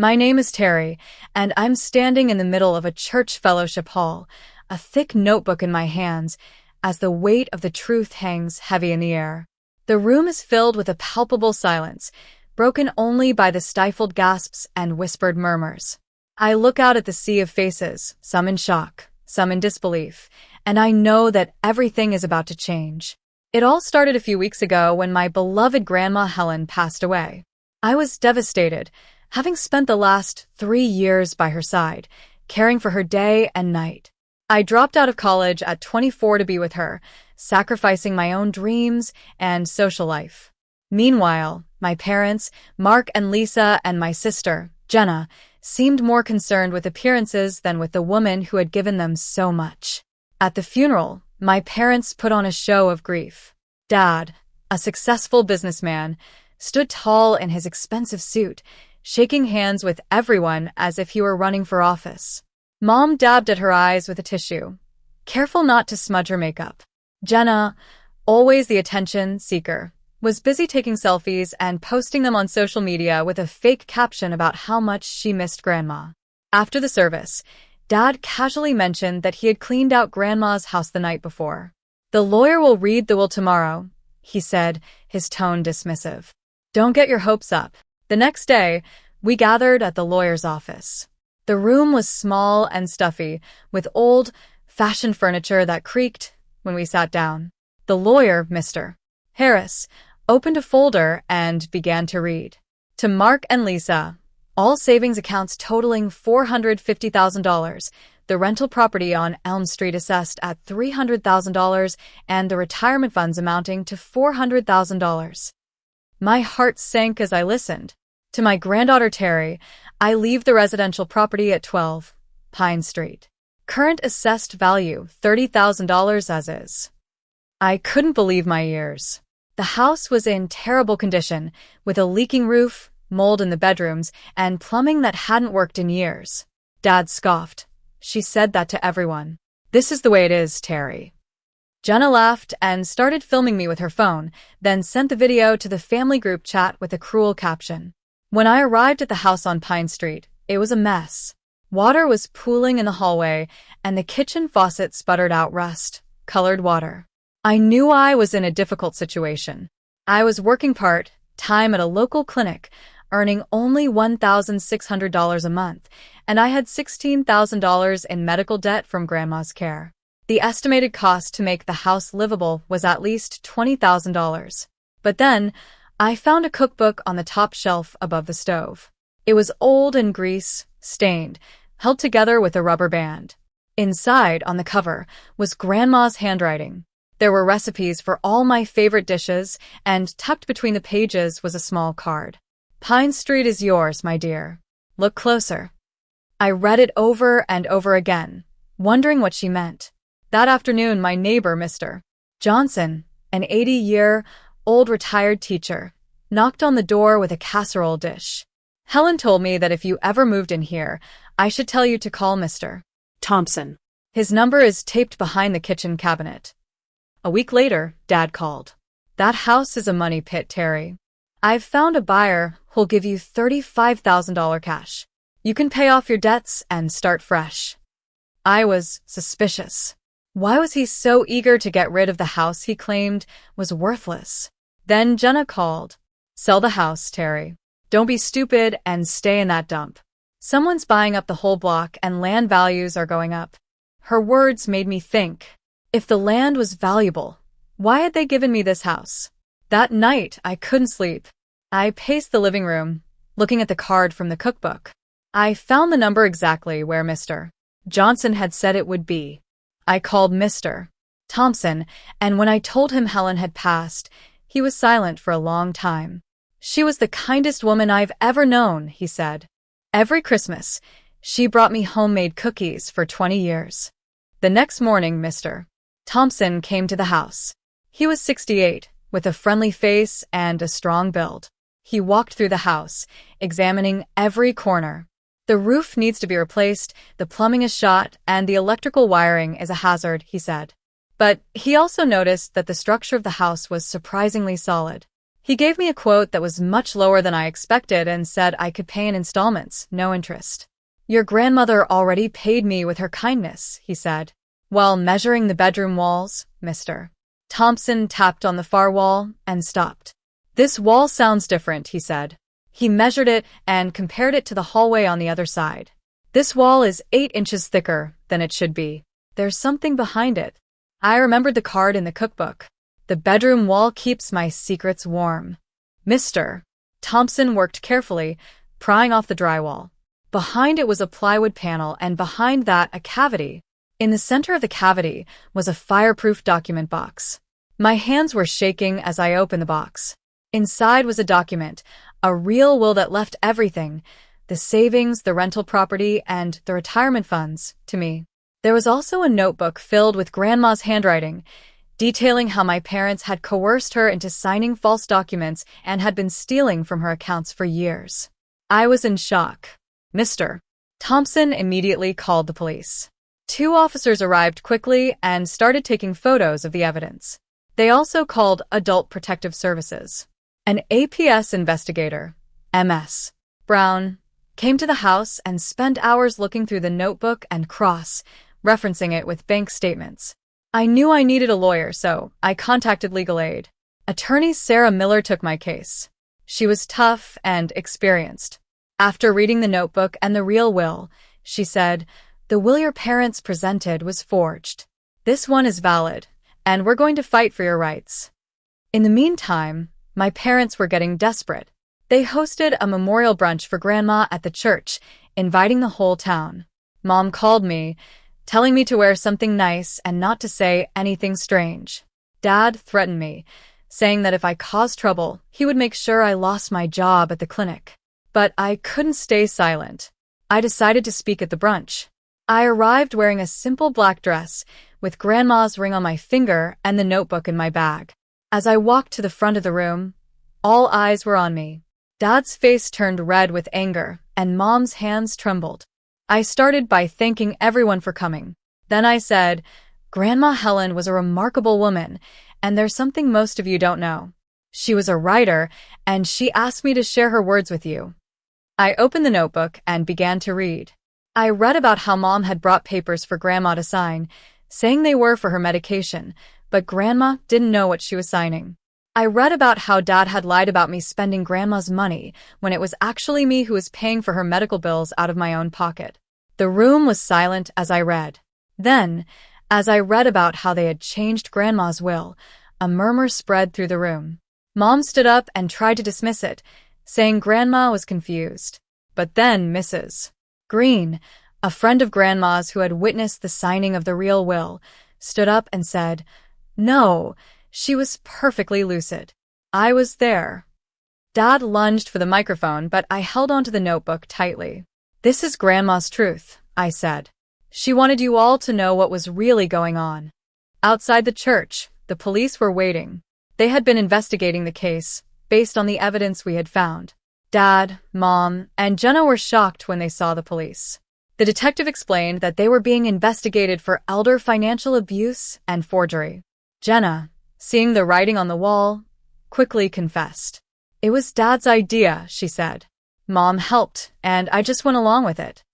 My name is Terry, and I'm standing in the middle of a church fellowship hall, a thick notebook in my hands, as the weight of the truth hangs heavy in the air. The room is filled with a palpable silence, broken only by the stifled gasps and whispered murmurs. I look out at the sea of faces, some in shock, some in disbelief, and I know that everything is about to change. It all started a few weeks ago when my beloved Grandma Helen passed away. I was devastated, having spent the last 3 years by her side, caring for her day and night. I dropped out of college at 24 to be with her, sacrificing my own dreams and social life. Meanwhile, my parents, Mark and Lisa, and my sister, Jenna, seemed more concerned with appearances than with the woman who had given them so much. At the funeral, my parents put on a show of grief. Dad, a successful businessman, stood tall in his expensive suit, shaking hands with everyone as if he were running for office. Mom dabbed at her eyes with a tissue, careful not to smudge her makeup. Jenna, always the attention seeker, was busy taking selfies and posting them on social media with a fake caption about how much she missed Grandma. After the service, Dad casually mentioned that he had cleaned out Grandma's house the night before. "The lawyer will read the will tomorrow," he said, his tone dismissive. "Don't get your hopes up." The next day, we gathered at the lawyer's office. The room was small and stuffy, with old-fashioned furniture that creaked when we sat down. The lawyer, Mr. Harris, opened a folder and began to read. To Mark and Lisa, all savings accounts totaling $450,000, the rental property on Elm Street assessed at $300,000, and the retirement funds amounting to $400,000. My heart sank as I listened. To my granddaughter Terry, I leave the residential property at 12 Pine Street. Current assessed value $30,000 as is. I couldn't believe my ears. The house was in terrible condition, with a leaking roof, mold in the bedrooms, and plumbing that hadn't worked in years. Dad scoffed. "She said that to everyone. This is the way it is, Terry." Jenna laughed and started filming me with her phone, then sent the video to the family group chat with a cruel caption. When I arrived at the house on Pine Street, it was a mess. Water was pooling in the hallway, and the kitchen faucet sputtered out rust-colored water. I knew I was in a difficult situation. I was working part-time at a local clinic, earning only $1,600 a month, and I had $16,000 in medical debt from Grandma's care. The estimated cost to make the house livable was at least $20,000. But then, I found a cookbook on the top shelf above the stove. It was old and grease-stained, held together with a rubber band. Inside, on the cover, was Grandma's handwriting. There were recipes for all my favorite dishes, and tucked between the pages was a small card. "Pine Street is yours, my dear. Look closer." I read it over and over again, wondering what she meant. That afternoon, my neighbor, Mr. Johnson, an 80-year-old retired teacher, knocked on the door with a casserole dish. "Helen told me that if you ever moved in here, I should tell you to call Mr. Thompson. His number is taped behind the kitchen cabinet." A week later, Dad called. "That house is a money pit, Terry. I've found a buyer who'll give you $35,000 cash. You can pay off your debts and start fresh." I was suspicious. Why was he so eager to get rid of the house he claimed was worthless? Then Jenna called. "Sell the house, Terry. Don't be stupid and stay in that dump. Someone's buying up the whole block and land values are going up." Her words made me think. If the land was valuable, why had they given me this house? That night, I couldn't sleep. I paced the living room, looking at the card from the cookbook. I found the number exactly where Mr. Johnson had said it would be. I called Mr. Thompson, and when I told him Helen had passed, he was silent for a long time. "She was the kindest woman I've ever known," he said. "Every Christmas, she brought me homemade cookies for 20 years. The next morning, Mr. Thompson came to the house. He was 68, with a friendly face and a strong build. He walked through the house, examining every corner. "The roof needs to be replaced, the plumbing is shot, and the electrical wiring is a hazard," he said. But he also noticed that the structure of the house was surprisingly solid. He gave me a quote that was much lower than I expected and said I could pay in installments, no interest. "Your grandmother already paid me with her kindness," he said. While measuring the bedroom walls, Mr. Thompson tapped on the far wall and stopped. "This wall sounds different," he said. He measured it and compared it to the hallway on the other side. "This wall is 8 inches thicker than it should be. There's something behind it." I remembered the card in the cookbook. "The bedroom wall keeps my secrets warm." Mr. Thompson worked carefully, prying off the drywall. Behind it was a plywood panel, and behind that a cavity. In the center of the cavity was a fireproof document box. My hands were shaking as I opened the box. Inside was a document, a real will that left everything, the savings, the rental property, and the retirement funds, to me. There was also a notebook filled with Grandma's handwriting, detailing how my parents had coerced her into signing false documents and had been stealing from her accounts for years. I was in shock. Mr. Thompson immediately called the police. 2 officers arrived quickly and started taking photos of the evidence. They also called Adult Protective Services. An APS investigator, MS Brown, came to the house and spent hours looking through the notebook and cross-referencing it with bank statements. I knew I needed a lawyer, so I contacted legal aid. Attorney Sarah Miller took my case. She was tough and experienced. After reading the notebook and the real will, she said, "The will your parents presented was forged. This one is valid, and we're going to fight for your rights." In the meantime, my parents were getting desperate. They hosted a memorial brunch for Grandma at the church, inviting the whole town. Mom called me, telling me to wear something nice and not to say anything strange. Dad threatened me, saying that if I caused trouble, he would make sure I lost my job at the clinic. But I couldn't stay silent. I decided to speak at the brunch. I arrived wearing a simple black dress, with Grandma's ring on my finger and the notebook in my bag. As I walked to the front of the room, all eyes were on me. Dad's face turned red with anger, and Mom's hands trembled. I started by thanking everyone for coming. Then I said, "Grandma Helen was a remarkable woman, and there's something most of you don't know. She was a writer, and she asked me to share her words with you." I opened the notebook and began to read. I read about how Mom had brought papers for Grandma to sign, saying they were for her medication, but Grandma didn't know what she was signing. I read about how Dad had lied about me spending Grandma's money when it was actually me who was paying for her medical bills out of my own pocket. The room was silent as I read. Then, as I read about how they had changed Grandma's will, a murmur spread through the room. Mom stood up and tried to dismiss it, saying Grandma was confused. But then Mrs. Green, a friend of Grandma's who had witnessed the signing of the real will, stood up and said, "No, she was perfectly lucid. I was there." Dad lunged for the microphone, but I held onto the notebook tightly. "This is Grandma's truth," I said. "She wanted you all to know what was really going on." Outside the church, the police were waiting. They had been investigating the case, based on the evidence we had found. Dad, Mom, and Jenna were shocked when they saw the police. The detective explained that they were being investigated for elder financial abuse and forgery. Jenna, seeing the writing on the wall, quickly confessed. "It was Dad's idea," she said. "Mom helped, and I just went along with it."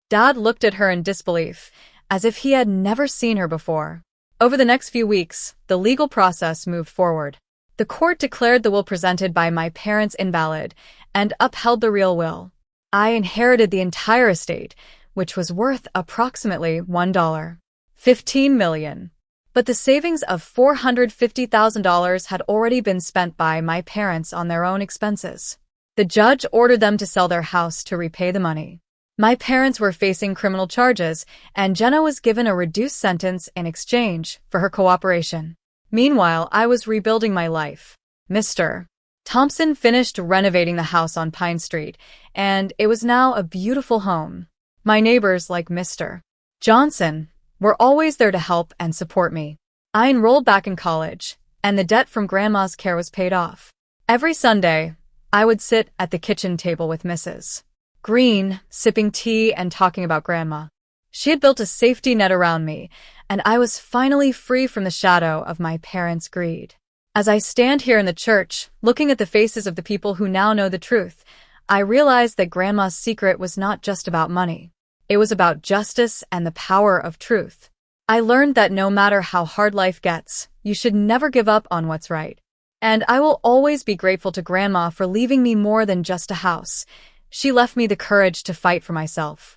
Dad looked at her in disbelief, as if he had never seen her before. Over the next few weeks, the legal process moved forward. The court declared the will presented by my parents invalid and upheld the real will. I inherited the entire estate, which was worth approximately $1.15 million. But the savings of $450,000 had already been spent by my parents on their own expenses. The judge ordered them to sell their house to repay the money. My parents were facing criminal charges, and Jenna was given a reduced sentence in exchange for her cooperation. Meanwhile, I was rebuilding my life. Mr. Thompson finished renovating the house on Pine Street, and it was now a beautiful home. My neighbors, like Mr. Johnson, were always there to help and support me. I enrolled back in college, and the debt from Grandma's care was paid off. Every Sunday, I would sit at the kitchen table with Mrs. Green, sipping tea and talking about Grandma. She had built a safety net around me, and I was finally free from the shadow of my parents' greed. As I stand here in the church, looking at the faces of the people who now know the truth, I realize that Grandma's secret was not just about money. It was about justice and the power of truth. I learned that no matter how hard life gets, you should never give up on what's right. And I will always be grateful to Grandma for leaving me more than just a house. She left me the courage to fight for myself.